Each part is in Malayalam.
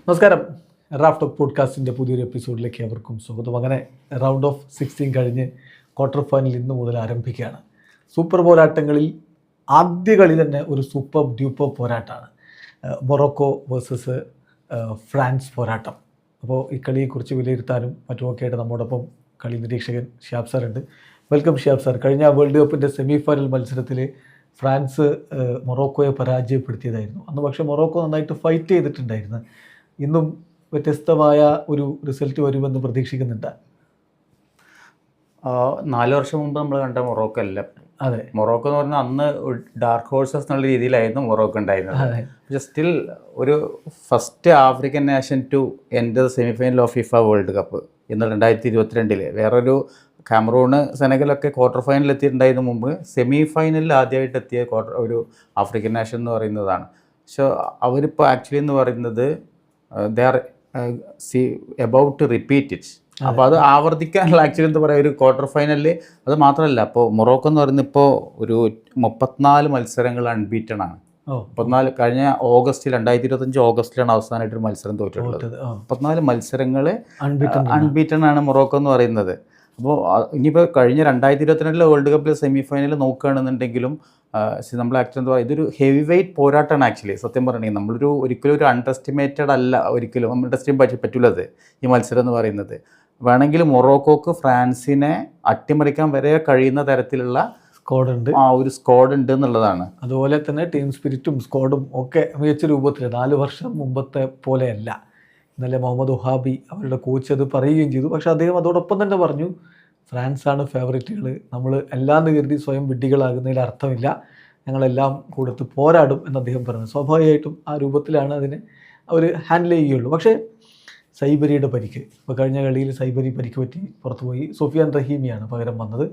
നമസ്കാരം. റാഫ്റ്റ് ഓഫ് പോഡ്കാസ്റ്റിൻ്റെ പുതിയൊരു എപ്പിസോഡിലേക്ക് അവർക്കും സ്വാഗതം. അങ്ങനെ റൗണ്ട് ഓഫ് 16 കഴിഞ്ഞ് ക്വാർട്ടർ ഫൈനൽ ഇന്ന് മുതൽ ആരംഭിക്കുകയാണ്. സൂപ്പർ പോരാട്ടങ്ങളിൽ ആദ്യ കളി തന്നെ ഒരു സൂപ്പർ ഡ്യൂപ്പർ പോരാട്ടമാണ്. മൊറോക്കോ വേഴ്സസ് ഫ്രാൻസ് പോരാട്ടം. അപ്പോൾ ഈ കളിയെക്കുറിച്ച് വിലയിരുത്താനും മറ്റുമൊക്കെ ആയിട്ട് നമ്മോടൊപ്പം കളി നിരീക്ഷകൻ ഷിയാബ് സാർ ഉണ്ട്. Welcome Shiyab sir. കഴിഞ്ഞ വേൾഡ് കപ്പിൻ്റെ സെമി ഫൈനൽ മത്സരത്തിൽ ഫ്രാൻസ് മൊറോക്കോയെ പരാജയപ്പെടുത്തിയതായിരുന്നു. അന്ന് പക്ഷേ മൊറോക്കോ നന്നായിട്ട് ഫൈറ്റ് ചെയ്തിട്ടുണ്ടായിരുന്നു. ഇന്നും വ്യത്യസ്തമായ ഒരു റിസൾട്ട് വരുമെന്ന് പ്രതീക്ഷിക്കുന്നുണ്ട്. 4 വർഷം മുമ്പ് നമ്മൾ കണ്ട മൊറോക്കോ അല്ല. അതെ, മൊറോക്കോ എന്ന് പറഞ്ഞാൽ അന്ന് ഡാർക്ക് ഹോഴ്സസ് എന്നുള്ള രീതിയിലായിരുന്നു മൊറോക്കോ ഉണ്ടായിരുന്നത്. പക്ഷെ സ്റ്റിൽ ഒരു first African nation to enter semifinal of FIFA world cup ഇന്ന് 2022 വേറൊരു കാമറൂണ് സെനഗലൊക്കെ ക്വാർട്ടർ ഫൈനലിൽ എത്തിയിട്ടുണ്ടായിരുന്നു. മുമ്പ് സെമി ഫൈനലിൽ ആദ്യമായിട്ട് എത്തിയ ഒരു ആഫ്രിക്കൻ നേഷൻ എന്ന് പറയുന്നതാണ്. പക്ഷേ അവരിപ്പോൾ ആക്ച്വലി എന്ന് പറയുന്നത് they are about to repeat it. അപ്പോൾ അത് ആവർത്തിക്കാനുള്ള ആക്ച്വലി എന്താ പറയുക, ഒരു ക്വാർട്ടർ ഫൈനലിൽ അത് മാത്രമല്ല. അപ്പോൾ മൊറോക്കോ എന്ന് പറയുന്നത് ഇപ്പോൾ ഒരു 34 മത്സരങ്ങൾ അൺബീറ്റൺ ആണ്. 34 കഴിഞ്ഞ 2025 ഓഗസ്റ്റിലാണ് അവസാനമായിട്ടൊരു മത്സരം തോറ്റിട്ടുള്ളത്. 34 മത്സരങ്ങൾ അൺബീറ്റൺ ആണ് മൊറോക്കോ എന്ന് പറയുന്നത്. അപ്പോൾ ഇനിയിപ്പോൾ കഴിഞ്ഞ 2022 വേൾഡ് കപ്പിൽ സെമി ഫൈനൽ നോക്കുകയാണെന്നുണ്ടെങ്കിലും നമ്മൾ ആക്ച്വലി എന്താ പറയുക, ഇതൊരു ഹെവി വെയ്റ്റ് പോരാട്ടമാണ് ആക്ച്വലി. സത്യം പറഞ്ഞിട്ടുണ്ടെങ്കിൽ നമ്മളൊരു ഒരിക്കലും ഒരു അണ്ടർഎസ്റ്റിമേറ്റഡ് അല്ല, ഒരിക്കലും അണ്ടർഎസ്റ്റിമേറ്റ് പറ്റില്ലത് ഈ മത്സരം എന്ന് പറയുന്നത്. വേണമെങ്കിൽ മൊറോക്കോക്ക് ഫ്രാൻസിനെ അട്ടിമറിക്കാൻ വരെ കഴിയുന്ന തരത്തിലുള്ള സ്ക്വാഡുണ്ട്, ഒരു സ്ക്വാഡ് ഉണ്ട് എന്നുള്ളതാണ്. അതുപോലെ തന്നെ ടീം സ്പിരിറ്റും സ്ക്വാഡും ഒക്കെ മികച്ച രൂപത്തിൽ 4 വർഷം മുമ്പത്തെ പോലെയല്ല. ഇന്നലെ മുഹമ്മദ് വഹാബി അവരുടെ കോച്ച് അത് പറയുകയും ചെയ്തു. പക്ഷേ അദ്ദേഹം അതോടൊപ്പം തന്നെ പറഞ്ഞു, ഫ്രാൻസാണ് ഫേവറേറ്റുകൾ, നമ്മൾ എല്ലാം കരുതി സ്വയം വിഡ്ഢികളാകുന്നതിൽ അർത്ഥമില്ല, ഞങ്ങളെല്ലാം കൊടുത്ത് പോരാടും എന്ന് അദ്ദേഹം പറഞ്ഞു. സ്വാഭാവികമായിട്ടും ആ രൂപത്തിലാണ് അതിനെ അവർ ഹാൻഡിൽ ചെയ്യുകയുള്ളൂ. പക്ഷേ സൈബരിയുടെ പരിക്ക്, ഇപ്പോൾ കഴിഞ്ഞ കളിയിൽ സൈബരി പരിക്ക് പറ്റി പുറത്തുപോയി. സോഫിയാൻ റഹീമിയാണ് പകരം വന്നത്.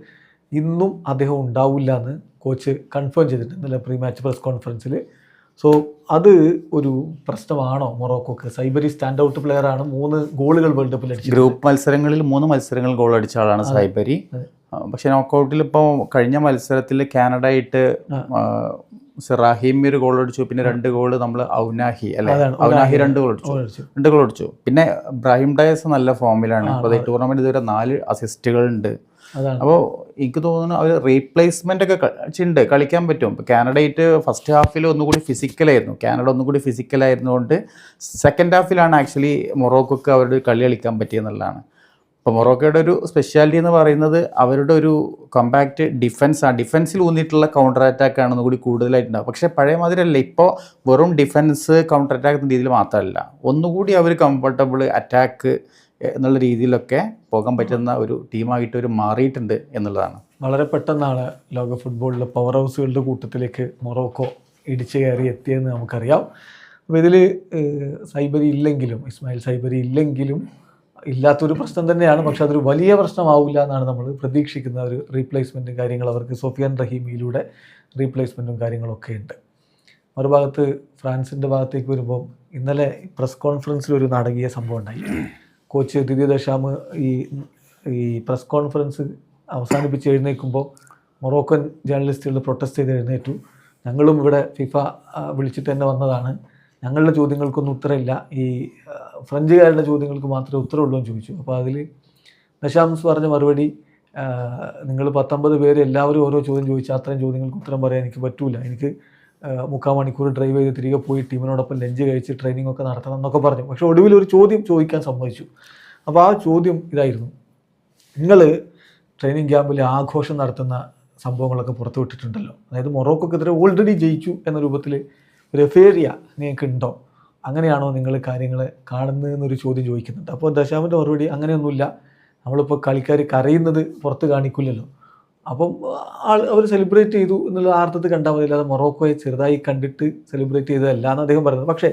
ഇന്നും അദ്ദേഹം ഉണ്ടാവില്ല എന്ന് കോച്ച് കൺഫേം ചെയ്തിട്ടുണ്ട് ഇന്നലെ പ്രീ മാച്ച് പ്രസ് കോൺഫറൻസിൽ. സോ അത് ഒരു പ്രശ്നമാണോ മൊറോക്കോക്ക്? സൈബരി സ്റ്റാൻഡ് ഔട്ട് പ്ലെയർ ആണ്. 3 ഗോളുകൾ വേൾഡ് കപ്പിൽ അടിച്ചു. ഗ്രൂപ്പ് മത്സരങ്ങളിൽ 3 മത്സരങ്ങൾ ഗോൾ അടിച്ച ആളാണ് സൈബരി. പക്ഷെ നോക്കൗട്ടിൽ ഇപ്പോൾ കഴിഞ്ഞ മത്സരത്തിൽ കാനഡ ആയിട്ട് റഹീമി ഒരു ഗോൾ അടിച്ചു. പിന്നെ 2 ഗോൾ നമ്മൾ ഔനാഹി 2 ഗോൾ അടിച്ചു. പിന്നെ ബ്രാഹിം ഡയസ് നല്ല ഫോമിലാണ്. അപ്പോൾ ഈ ടൂർണമെന്റ് ഇതുവരെ 4 അസിസ്റ്റുകളുണ്ട്. അപ്പോൾ എനിക്ക് തോന്നുന്നു അവർ റീപ്ലേസ്മെൻ്റ് ഒക്കെ ഉണ്ട്, കളിക്കാൻ പറ്റും. ഇപ്പോൾ കാനഡയായിട്ട് ഫസ്റ്റ് ഹാഫിൽ ഒന്നുകൂടി ഫിസിക്കലായിരുന്നു. കാനഡ ഒന്നുകൂടി ഫിസിക്കലായിരുന്നുകൊണ്ട് സെക്കൻഡ് ഹാഫിലാണ് ആക്ച്വലി മൊറോക്കോക്ക് അവരുടെ കളി കളിക്കാൻ പറ്റിയെന്നുള്ളതാണ്. ഇപ്പോൾ മൊറോക്കോയുടെ ഒരു സ്പെഷ്യാലിറ്റി എന്ന് പറയുന്നത് അവരുടെ ഒരു കോമ്പാക്റ്റ് ഡിഫൻസാണ്. ഡിഫൻസിൽ ഊന്നിയിട്ടുള്ള കൗണ്ടർ അറ്റാക്കാണ് ഒന്നുകൂടി കൂടുതലായിട്ടുണ്ടാവും. പക്ഷേ പഴയ മാതിരിയല്ല, ഇപ്പോൾ വെറും ഡിഫൻസ് കൗണ്ടർ അറ്റാക്ക് എന്ന രീതിയിൽ മാത്രമല്ല, ഒന്നുകൂടി അവർ കംഫർട്ടബിൾ അറ്റാക്ക് എന്നുള്ള രീതിയിലൊക്കെ പോകാൻ പറ്റുന്ന ഒരു ടീമായിട്ട് ഒരു മാറിയിട്ടുണ്ട് എന്നുള്ളതാണ്. വളരെ പെട്ടെന്നാണ് ലോക ഫുട്ബോളിലെ പവർ ഹൗസുകളുടെ കൂട്ടത്തിലേക്ക് മൊറോക്കോ ഇടിച്ചു കയറി എത്തിയതെന്ന് നമുക്കറിയാം. അപ്പോൾ ഇതിൽ സൈബരി ഇല്ലെങ്കിലും, ഇസ്മായിൽ സൈബരി ഇല്ലെങ്കിലും ഇല്ലാത്തൊരു പ്രശ്നം തന്നെയാണ്. പക്ഷെ അതൊരു വലിയ പ്രശ്നമാവില്ല എന്നാണ് നമ്മൾ പ്രതീക്ഷിക്കുന്ന. ഒരു റീപ്ലേസ്മെൻറ്റും കാര്യങ്ങൾ അവർക്ക് സോഫിയാൻ റഹീമിയിലൂടെ റീപ്ലേസ്മെൻറ്റും കാര്യങ്ങളൊക്കെ ഉണ്ട്. മറുഭാഗത്ത് ഫ്രാൻസിൻ്റെ ഭാഗത്തേക്ക് വരുമ്പോൾ ഇന്നലെ പ്രസ് കോൺഫറൻസിൽ ഒരു നാടകീയ സംഭവം ഉണ്ടായി. കോച്ച് ദിദിയ ദശാമ് ഈ പ്രസ് കോൺഫറൻസ് അവസാനിപ്പിച്ച് എഴുന്നേൽക്കുമ്പോൾ മൊറോക്കൻ ജേർണലിസ്റ്റുകൾ പ്രൊട്ടസ്റ്റ് ചെയ്ത് എഴുന്നേറ്റു. ഞങ്ങളും ഇവിടെ ഫിഫ വിളിച്ചിട്ട് തന്നെ വന്നതാണ്, ഞങ്ങളുടെ ചോദ്യങ്ങൾക്കൊന്നും ഉത്തരമില്ല, ഈ ഫ്രഞ്ചുകാരുടെ ചോദ്യങ്ങൾക്ക് മാത്രമേ ഉത്തരമുള്ളൂ എന്ന് ചോദിച്ചു. അപ്പോൾ അതിൽ ദശാംസ് പറഞ്ഞ മറുപടി, നിങ്ങൾ 19 പേര് എല്ലാവരും ഓരോ ചോദ്യം ചോദിച്ചാൽ അത്രയും ചോദ്യങ്ങൾക്ക് ഉത്തരം പറയാൻ എനിക്ക് പറ്റൂല, എനിക്ക് 3/4 മണിക്കൂർ ഡ്രൈവ് ചെയ്ത് തിരികെ പോയി ടീമിനോടൊപ്പം ലഞ്ച് കഴിച്ച് ട്രെയിനിങ് ഒക്കെ നടത്തണം എന്നൊക്കെ പറഞ്ഞു. പക്ഷേ ഒടുവിൽ ഒരു ചോദ്യം ചോദിക്കാൻ സമ്മതിച്ചു. അപ്പോൾ ആ ചോദ്യം ഇതായിരുന്നു, നിങ്ങൾ ട്രെയിനിങ് ക്യാമ്പിൽ ആഘോഷം നടത്തുന്ന സംഭവങ്ങളൊക്കെ പുറത്തുവിട്ടിട്ടുണ്ടല്ലോ, അതായത് മൊറോക്കോക്കെതിരെ ഓൾറെഡി ജയിച്ചു എന്ന രൂപത്തിൽ ഒരു എഫേരിയ നിങ്ങൾക്ക് ഉണ്ടോ, അങ്ങനെയാണോ നിങ്ങൾ കാര്യങ്ങളെ കാണുന്നതെന്നൊരു ചോദ്യം ചോദിക്കുന്നുണ്ട്. അപ്പോൾ ദശാമിൻ്റെ മറുപടി, അങ്ങനെയൊന്നുമില്ല, നമ്മളിപ്പോൾ കളിക്കാർ കരയുന്നത് പുറത്ത് കാണിക്കില്ലല്ലോ, അപ്പം അവർ സെലിബ്രേറ്റ് ചെയ്തു എന്നുള്ള അർത്ഥത്തിൽ കണ്ടാൽ മതി, അല്ലാതെ മൊറോക്കോയെ ചെറുതായി കണ്ടിട്ട് സെലിബ്രേറ്റ് ചെയ്തതല്ല എന്ന് അദ്ദേഹം പറയുന്നത്. പക്ഷേ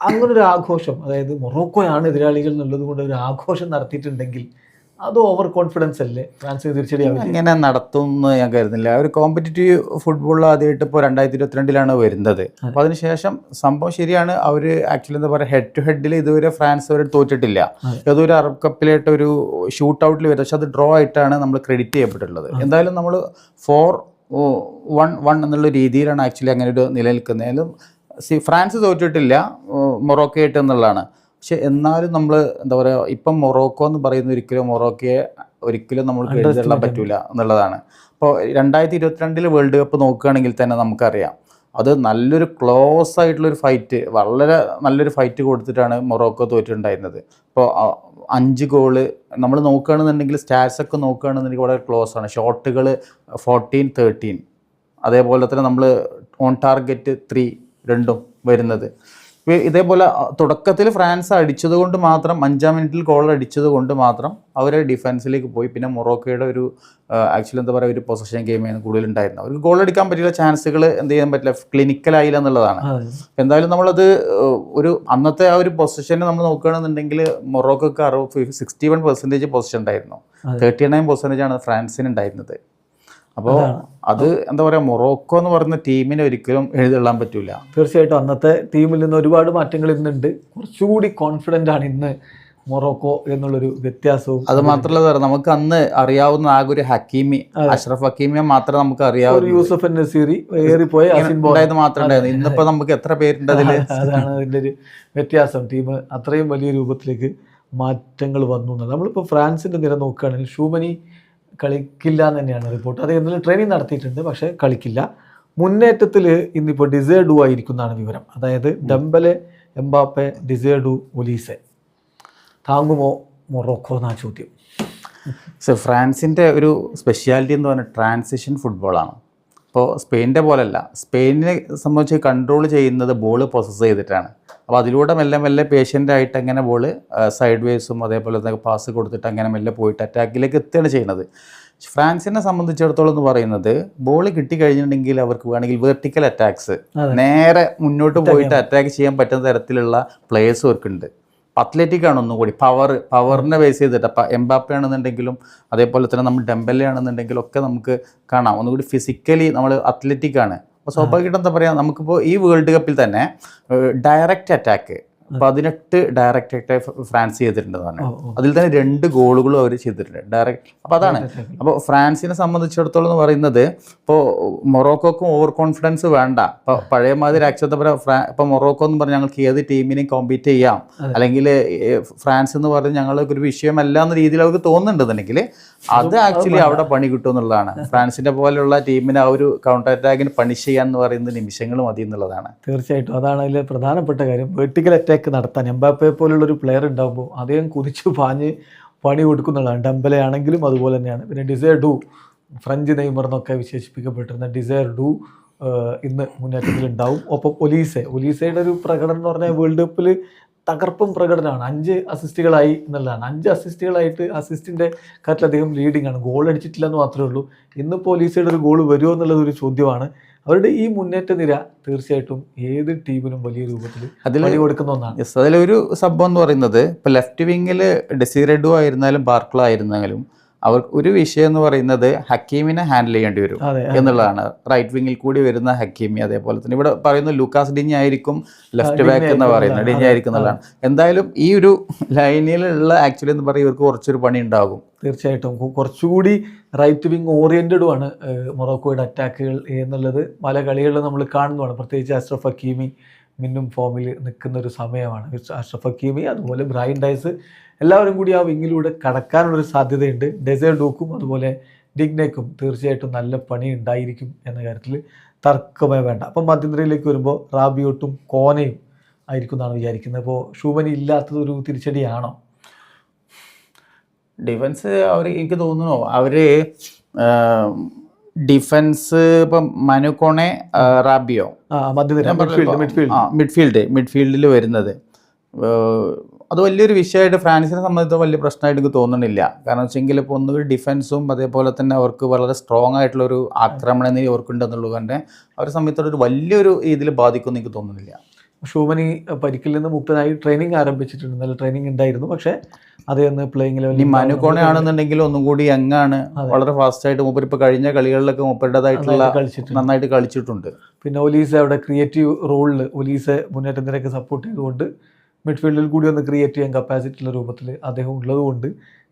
അങ്ങനൊരു ആഘോഷം, അതായത് മൊറോക്കോയാണ് എതിരാളികൾ എന്നുള്ളത് കൊണ്ട് ഒരു ആഘോഷം നടത്തിയിട്ടുണ്ടെങ്കിൽ അത് ഓവർ കോൺഫിഡൻസ് അല്ലേ ഫ്രാൻസിന് തീർച്ചയായും? അങ്ങനെ നടത്തുമെന്ന് ഞാൻ കരുതുന്നില്ല. ഒരു കോമ്പറ്റിറ്റീവ് ഫുട്ബോൾ ആദ്യമായിട്ട് ഇപ്പോൾ 2022 വരുന്നത്. അപ്പോൾ അതിനുശേഷം സംഭവം ശരിയാണ്, അവർ ആക്ച്വലി എന്താ പറയുക, ഹെഡ് ടു ഹെഡിൽ ഇതുവരെ ഫ്രാൻസ് അവർ തോറ്റിട്ടില്ല. ഏതൊരു അറബ് കപ്പിലായിട്ട് ഒരു ഷൂട്ട് ഔട്ടിൽ വരും, പക്ഷെ അത് ഡ്രോ ആയിട്ടാണ് നമ്മൾ ക്രെഡിറ്റ് ചെയ്യപ്പെട്ടിട്ടുള്ളത്. എന്തായാലും നമ്മൾ 4-1 എന്നുള്ള രീതിയിലാണ് ആക്ച്വലി അങ്ങനെ ഒരു നിലനിൽക്കുന്നത്. ഫ്രാൻസ് തോറ്റിട്ടില്ല മൊറോക്കോ ആയിട്ട് എന്നുള്ളതാണ്. പക്ഷെ എന്നാലും നമ്മൾ എന്താ പറയുക, ഇപ്പം മൊറോക്കോ എന്ന് പറയുന്ന ഒരിക്കലും നമ്മൾക്ക് എഴുതിത്തള്ളാൻ പറ്റൂല എന്നുള്ളതാണ്. ഇപ്പോൾ 2022 വേൾഡ് കപ്പ് നോക്കുകയാണെങ്കിൽ തന്നെ നമുക്കറിയാം, അത് നല്ലൊരു ക്ലോസ് ആയിട്ടുള്ളൊരു ഫൈറ്റ്, വളരെ നല്ലൊരു ഫൈറ്റ് കൊടുത്തിട്ടാണ് മൊറോക്കോ തോറ്റിട്ടുണ്ടായിരുന്നത്. ഇപ്പോൾ 5 ഗോള് നമ്മൾ നോക്കുകയാണെന്നുണ്ടെങ്കിൽ സ്റ്റാറ്റ്സൊക്കെ നോക്കുകയാണെന്നുണ്ടെങ്കിൽ വളരെ ക്ലോസ് ആണ്. ഷോട്ടുകൾ 14-13, അതേപോലെ തന്നെ നമ്മൾ ഓൺ ടാർഗറ്റ് 3 രണ്ടും വരുന്നത്. ഇതേപോലെ തുടക്കത്തിൽ ഫ്രാൻസ് അടിച്ചത് കൊണ്ട് മാത്രം 5-ാം മിനിറ്റിൽ ഗോൾ അടിച്ചത് കൊണ്ട് മാത്രം അവർ ഡിഫൻസിലേക്ക് പോയി. പിന്നെ മൊറോക്കോയുടെ ഒരു ആക്ച്വലി എന്താ പറയുക, ഒരു പൊസഷൻ ഗെയിമാണ് കൂടുതലുണ്ടായിരുന്നത്. അവർക്ക് ഗോൾ അടിക്കാൻ പറ്റില്ല, ചാൻസുകൾ എന്ത് ചെയ്യാൻ പറ്റില്ല, ക്ലിനിക്കലായില്ല എന്നുള്ളതാണ്. എന്തായാലും നമ്മളത് ഒരു അന്നത്തെ ആ ഒരു പൊസിഷനെ നമ്മൾ നോക്കുകയാണെന്നുണ്ടെങ്കിൽ മൊറോക്കോക്ക് 61% പൊസിഷൻ ഉണ്ടായിരുന്നു, 39% ഫ്രാൻസിന് ഉണ്ടായിരുന്നത്. അപ്പോൾ അത് എന്താ പറയുക, മൊറോക്കോ എന്ന് പറയുന്ന ടീമിനെ ഒരിക്കലും എഴുതിള്ളാൻ പറ്റൂല. തീർച്ചയായിട്ടും അന്നത്തെ ടീമിൽ നിന്ന് ഒരുപാട് മാറ്റങ്ങൾ ഇന്നുണ്ട്. കുറച്ചുകൂടി കോൺഫിഡൻ്റ് ആണ് ഇന്ന് മൊറോക്കോ എന്നുള്ളൊരു വ്യത്യാസവും. അത് മാത്രമല്ല, നമുക്ക് അന്ന് അറിയാവുന്ന ആകെ ഒരു ഹക്കീമി, അഷ്റഫ് ഹക്കീമിയെ മാത്രമേ നമുക്ക് അറിയാവൂ. യൂസഫ് നസീറി ഏറിപ്പോയ മാത്രമേ ഉണ്ടായിരുന്നു. ഇന്നിപ്പോൾ നമുക്ക് എത്ര പേരുണ്ട് അതിൽ. അതാണ് അതിൻ്റെ ഒരു വ്യത്യാസം. ടീം അത്രയും വലിയ രൂപത്തിലേക്ക് മാറ്റങ്ങൾ വന്നു എന്നുള്ളത്. നമ്മളിപ്പോൾ ഫ്രാൻസിൻ്റെ നിര നോക്കുകയാണെങ്കിൽ ഷൂമനി കളിക്കില്ല എന്ന് തന്നെയാണ് റിപ്പോർട്ട്. അത് ഇന്നലെ ട്രെയിനിങ് നടത്തിയിട്ടുണ്ട്, പക്ഷേ കളിക്കില്ല. മുന്നേറ്റത്തിൽ ഇന്നിപ്പോൾ ഡിസേർഡു ആയിരിക്കുന്നതാണ് വിവരം. അതായത് ഡെംബലെ, എംബാപ്പെ, ഡിസേർഡു, ഒലീസെ. താങ്ങുമോ മൊറോക്കോ എന്നാ ചോദ്യം. ഫ്രാൻസിൻ്റെ ഒരു സ്പെഷ്യാലിറ്റി എന്ന് പറഞ്ഞാൽ ട്രാൻസിഷൻ ഫുട്ബോളാണ്. ഇപ്പോൾ സ്പെയിനിൻ്റെ പോലെയല്ല. സ്പെയിനിനെ സംബന്ധിച്ച് കൺട്രോൾ ചെയ്യുന്നത് ബോൾ പ്രൊസസ് ചെയ്തിട്ടാണ്. അപ്പോൾ അതിലൂടെ മെല്ലെ മെല്ലെ പേഷ്യൻ്റായിട്ട് അങ്ങനെ ബോൾ സൈഡ് വേസും അതേപോലെ തന്നെ പാസ് കൊടുത്തിട്ട് അങ്ങനെ മെല്ലെ പോയിട്ട് അറ്റാക്കിലേക്ക് എത്തുകയാണ് ചെയ്യുന്നത്. ഫ്രാൻസിനെ സംബന്ധിച്ചിടത്തോളം എന്ന് പറയുന്നത്, ബോൾ കിട്ടിക്കഴിഞ്ഞിട്ടുണ്ടെങ്കിൽ അവർക്ക് വേണമെങ്കിൽ വെർട്ടിക്കൽ അറ്റാക്സ്, നേരെ മുന്നോട്ട് പോയിട്ട് അറ്റാക്ക് ചെയ്യാൻ പറ്റുന്ന തരത്തിലുള്ള പ്ലേയേഴ്സ് അവർക്കുണ്ട്. അത്ലറ്റിക് ആണ് ഒന്നും കൂടി, പവറിനെ ബേസ് ചെയ്തിട്ട്. അപ്പം എംബാപ്പെ ആണെന്നുണ്ടെങ്കിലും അതേപോലെ തന്നെ നമ്മൾ ഡെംബലെ ആണെന്നുണ്ടെങ്കിലും ഒക്കെ നമുക്ക് കാണാം ഒന്നുകൂടി ഫിസിക്കലി നമ്മൾ അത്ലറ്റിക് ആണ്. അപ്പോൾ സ്വാഭാവികമായിട്ട് എന്താ പറയുക, നമുക്കിപ്പോൾ ഈ വേൾഡ് കപ്പിൽ തന്നെ direct attack 18 direct attack France ചെയ്തിട്ടുണ്ടെന്നാണ്. അതിൽ തന്നെ 2 ഗോളുകളും അവർ ചെയ്തിട്ടുണ്ട് ഡയറക്റ്റ്. അപ്പോൾ അതാണ്. അപ്പോൾ ഫ്രാൻസിനെ സംബന്ധിച്ചിടത്തോളം എന്ന് പറയുന്നത്, ഇപ്പോൾ മൊറോക്കോക്കും ഓവർ കോൺഫിഡൻസ് വേണ്ട. ഇപ്പോൾ പഴയ മാതിരി ആക്ച്വലി ഇപ്പോൾ മൊറോക്കോ എന്ന് പറഞ്ഞാൽ ഞങ്ങൾക്ക് ഏത് ടീമിനെയും കോമ്പീറ്റ് ചെയ്യാം, അല്ലെങ്കിൽ ഫ്രാൻസ് എന്ന് പറഞ്ഞാൽ ഞങ്ങൾക്ക് ഒരു വിഷയമല്ല എന്ന രീതിയിൽ അവർക്ക് തോന്നുന്നുണ്ടെന്നുണ്ടെങ്കിൽ അത് ആക്ച്വലി അവിടെ പണി കിട്ടും എന്നുള്ളതാണ്. ഫ്രാൻസിൻ്റെ പോലെയുള്ള ടീമിനെ ആ ഒരു കൗണ്ടർ അറ്റാക്കിന് പണിഷ് ചെയ്യാന്ന് പറയുന്നത് നിമിഷങ്ങൾ മതി എന്നുള്ളതാണ്. തീർച്ചയായിട്ടും അതാണ് അതിൽ പ്രധാനപ്പെട്ട കാര്യം. വെർട്ടിക്കൽ അറ്റാക്ക് നടത്താൻ എംബാപ്പെ പോലുള്ളൊരു പ്ലെയർ ഉണ്ടാകുമ്പോൾ അദ്ദേഹം കുതിച്ചു പാഞ്ഞ് പണി കൊടുക്കുന്നുള്ളതാണ്. ഡെംബലെ ആണെങ്കിലും അതുപോലെ തന്നെയാണ്. പിന്നെ ഡിസേർഡു, ഫ്രഞ്ച് നെയ്മർ എന്നൊക്കെ വിശേഷിപ്പിക്കപ്പെട്ടിരുന്ന ഡിസേർഡു ഇന്ന് മുന്നേറ്റത്തിലുണ്ടാവും. ഒപ്പം ഒലീസയുടെ ഒരു പ്രകടനം എന്ന് പറഞ്ഞാൽ വേൾഡ് കപ്പിൽ തകർപ്പും പ്രകടനമാണ്. 5 അസിസ്റ്റുകളായി എന്നുള്ളതാണ്. 5 അസിസ്റ്റുകളായിട്ട് അസിസ്റ്റിൻ്റെ കാര്യത്തിൽ അദ്ദേഹം ലീഡിംഗ് ആണ്. ഗോൾ അടിച്ചിട്ടില്ല എന്ന് മാത്രമേ ഉള്ളൂ. ഇന്ന് പോലീസയുടെ ഒരു ഗോൾ വരുമോ എന്നുള്ളത് ഒരു ചോദ്യമാണ്. അവരുടെ ഈ മുന്നേറ്റ നിര തീർച്ചയായിട്ടും ഏത് ടീമിനും വലിയ രൂപത്തിൽ അതിൽ കൊടുക്കുന്ന ഒന്നാണ്. അതിലൊരു സംഭവം എന്ന് പറയുന്നത്, ഇപ്പോൾ ലെഫ്റ്റ് വിങ്ങിൽ ഡെസിറെഡു ആയിരുന്നാലും ബാർക്ല ആയിരുന്നെങ്കിലും അവർക്ക് ഒരു വിഷയം എന്ന് പറയുന്നത് ഹക്കീമിനെ ഹാൻഡിൽ ചെയ്യേണ്ടി വരും എന്നുള്ളതാണ്. റൈറ്റ് വിങ്ങിൽ കൂടി വരുന്ന ഹക്കീമി, അതേപോലെ തന്നെ ഇവിടെ പറയുന്ന ലൂക്കാസ് ഡിഞ്ഞ ആയിരിക്കും ലെഫ്റ്റ് ബാക്ക് എന്ന് പറയുന്നത്, ഡിഞ്ഞ ആയിരിക്കും എന്നുള്ളതാണ്. എന്തായാലും ഈ ഒരു ലൈനിലുള്ള ആക്ച്വലി എന്ന് പറയുക ഇവർക്ക് കുറച്ചൊരു പണി ഉണ്ടാകും. തീർച്ചയായിട്ടും കുറച്ചുകൂടി റൈറ്റ് വിങ് ഓറിയൻറ്റഡുമാണ് മൊറോക്കോയുടെ അറ്റാക്കുകൾ എന്നുള്ളത് പല കളികളിലും നമ്മൾ കാണുന്നതാണ്. പ്രത്യേകിച്ച് അഷ്റഫ് ഹക്കീമി മിന്നും ഫോമിൽ നിൽക്കുന്ന ഒരു സമയമാണ്. അഷ്റഫ് ഹക്കീമി അതുപോലെ ബ്രൈൻ ഡൈസ് എല്ലാവരും കൂടി ആ വിങ്ങിലൂടെ കടക്കാനുള്ളൊരു സാധ്യതയുണ്ട്. ഡെസേർഡൂക്കും അതുപോലെ ഡിഗ്നയ്ക്കും തീർച്ചയായിട്ടും നല്ല പണി ഉണ്ടായിരിക്കും എന്ന കാര്യത്തിൽ തർക്കമേ വേണ്ട. അപ്പം മധ്യനിരയിലേക്ക് വരുമ്പോൾ റാബിയോട്ടും കോനയും ആയിരിക്കും എന്നാണ് വിചാരിക്കുന്നത്. അപ്പോൾ ഷൂമനി ഇല്ലാത്തതൊരു തിരിച്ചടിയാണോ? ഡിഫൻസ് എനിക്ക് തോന്നുന്നു അവർ ഡിഫൻസ് ഇപ്പം മനുക്കോണെ, റാബിയോ മിഡ്ഫീൽഡിൽ വരുന്നത് അത് വലിയൊരു വിഷയമായിട്ട് ഫ്രാൻസിനെ സംബന്ധിച്ച് വലിയ പ്രശ്നമായിട്ട് എനിക്ക് തോന്നുന്നില്ല. കാരണം വെച്ചെങ്കിൽ ഇപ്പോൾ ഒന്നുകൂടി ഡിഫൻസും അതേപോലെ തന്നെ അവർക്ക് വളരെ സ്ട്രോങ് ആയിട്ടുള്ളൊരു ആക്രമണ നില അവർക്കുണ്ടെന്നുള്ളത് കൊണ്ട് അവരെ സംബന്ധിച്ചൊരു വലിയൊരു രീതിയിൽ ബാധിക്കുമെന്ന് എനിക്ക് തോന്നുന്നില്ല. ഷൂമനി പരിക്കിൽ നിന്ന് മുക്തനായി ട്രെയിനിങ് ആരംഭിച്ചിട്ടുണ്ട്. നല്ല ട്രെയിനിങ് ഉണ്ടായിരുന്നു, പക്ഷേ അതേന്ന് പ്ലേയിങ്ങിൽ മനുക്കോണെ ആണെന്നുണ്ടെങ്കിൽ ഒന്നും കൂടി യങ്ങാണ്, വളരെ ഫാസ്റ്റായിട്ട് മൂപ്പർ ഇപ്പോൾ കഴിഞ്ഞ കളികളിലൊക്കെ മൂപ്പരുടേതായിട്ടുള്ള നന്നായിട്ട് കളിച്ചിട്ടുണ്ട്. പിന്നെ ഒലീസ അവിടെ ക്രിയേറ്റീവ് റോളിൽ ഒലീസ മുന്നേറ്റ നിരക്ക് സപ്പോർട്ട് ചെയ്തുകൊണ്ട് മിഡ്ഫീൽഡിൽ കൂടി ഒന്ന് ക്രിയേറ്റ് ചെയ്യാൻ കപ്പാസിറ്റിയുള്ള രൂപത്തിൽ അദ്ദേഹം ഉള്ളതുകൊണ്ട്